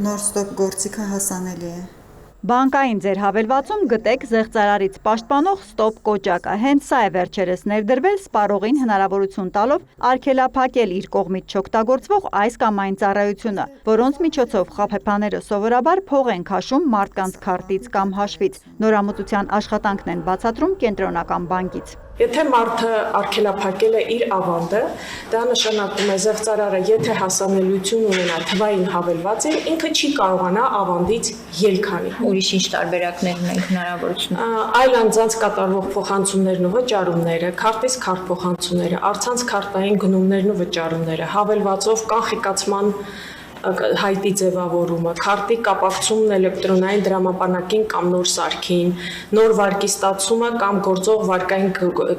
Նոր ստոպ գործիքը հասանելի է։ Բանկային ձեր հավելվածում գտեք զեղծարարից պաշտպանող ստոպ կոճակը, հենց սա է վերջերս ներդրվել սպառողին հնարավորություն տալով արգելափակել իր կողմից չօգտագործվող այս կամ այն ծառայությունը, որոնց միջոցով խաբեբաները սովորաբար փող են քաշում մարդկանց քարտից կամ հաշվից։ Նորամուծության աշխատանքն են բացատրում Կենտրոնական բանկից։ Եթե մարդը արգելափակել է իր ավանդը, դա նշանակում է զեղծարարը, եթե հասանելիություն ունենա թվային հավելվածին, ինքը չի կարողանա ավանդից ելք անի։ Ուրիշ ինչ տարբերակներ ունենք հնարավորություն։ Այլ անձանց կատարվող փոխանցումներն ու վճարումները, քարտից քարտ փոխանցումները, առցանց քարտային գնումներն ու վճարումները, հավելվածով կանխիկացման հայտի ձևավորումը, քարտի կապակցումն էլեկտրոնային դրամապանակին կամ նոր սարքին, նոր վարկի ստացումը կամ գործող վարկային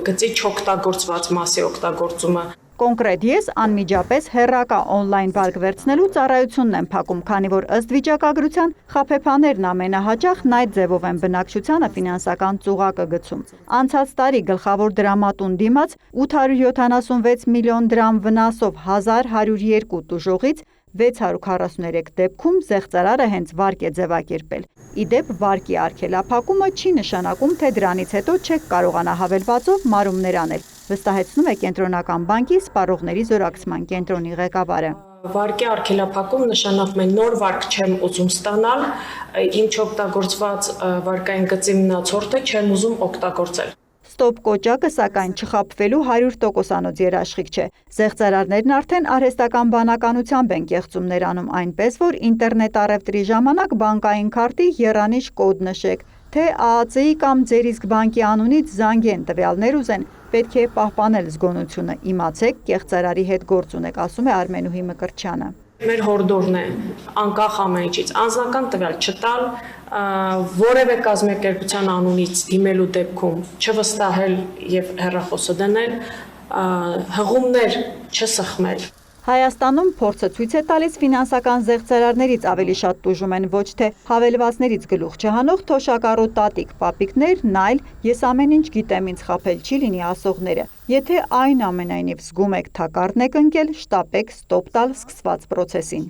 գծի չօգտագործված մասի օգտագործումը։ Կոնկրետ ես անմիջապես հեռակա օնլայն վարկ վերցնելու ծառայությունն եմ փակում, քանի որ ըստ վիճակագրության խաբեբաներն ամենահաճախ այդ ձևով են բնակչությանը ֆինանսական ծուղակը գցում։ Անցած տարի գլխավոր դրամատուն դիմաց 876 միլիոն դրամ վնասով 1102 տուժողից 643 դեպքում զեղծարարը հենց վարկ է ձևակերպել։ Իդեպ վարկի արգելափակումը չի նշանակում, թե դրանից հետո չեք կարողանա հավելվածով մարումներ անել, վստահեցնում է Կենտրոնական բանկի սպառողների զորակցման կենտրոնի ղեկավարը։ Վարկի արգելափակում նշանակում է նոր վարկ չեմ ուզում ստանալ, իմ չօգտագործված վարկային գծի մնացորդը չեմ ուզում օգտագործել։ Ստոպ կոճակը սակայն չխաբվելու 100%-անոց երաշխիք չէ։ Զեղծարարներն արդեն արհեստական բանականությամբ են կեղծումներ անում, այնպես որ ինտերնետ առևտրի ժամանակ բանկային քարտի եռանիշ կոդ նշեք, թե ԱԱԾ-ի կամ ձեր իսկ բանկի անունից զանգեն տվյալներ ուզեն, պետք է պահպանել զգոնությունը, իմացեք, կեղծարարի հետ գործ ունեք, ասում է Արմենուհի Մկրտչյանը։ Մեր հորդորն է անկախ ամեն ինչից անձնական տվյալ չտալ, որևէ կազմակերպության անունից դիմելու դեպքում չվստահել եւ հեռախոսը դնել, հղումներ չսխմել։ Հայաստանում փորձը ցույց է տալիս ֆինանսական զեղծարարներից ավելի շատ տուժում են ոչ թե հավելվածներից գլուխ չհանող թոշակառու տատիկ, պապիկներն, այլ ես ամեն ինչ գիտեմ, ինձ խաբել չի լինի ասողները։ Եթե այնուամենայնիվ զգում եք թակարդն եք ընկել, շտապեք ստոպ տալ սկսված պրոցեսին։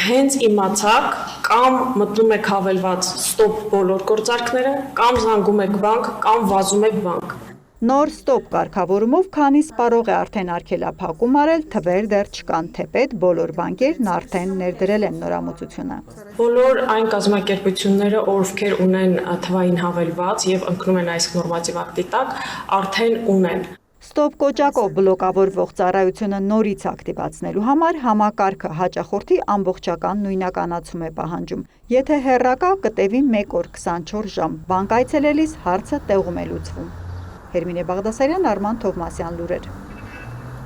Հենց իմացաք կամ մտնում եք հավելված ստոպ բոլոր գործարքները, կամ զանգում եք բանկ, կամ վազում եք բանկ։ Նոր ստոպ կարգավորումով քանի սպառող է արդեն արգելափակում արել, թվեր դեռ չկան, թեպետ բոլոր բանկերն արդեն ներդրել են նորամուծությունը։ Բոլոր այն կազմակերպությունները, ովքեր ունեն թվային հավելված եւ ընկնում են այս նորմատիվ ակտի տակ, արդեն ունեն։ Ստոպ կոճակով բլոկավորվող ծառայությունը նորից ակտիվացնելու համար համակարգը հաճախորդի ամբողջական նույնականացում է պահանջում։ Եթե հեռակա, կտևի 1 օր 24 ժամ, բանկ այցելելիս հարցը տեղում է լուծվում։ Հերմինե Բաղդասարյան, Արման Թովմասյան, լուրեր։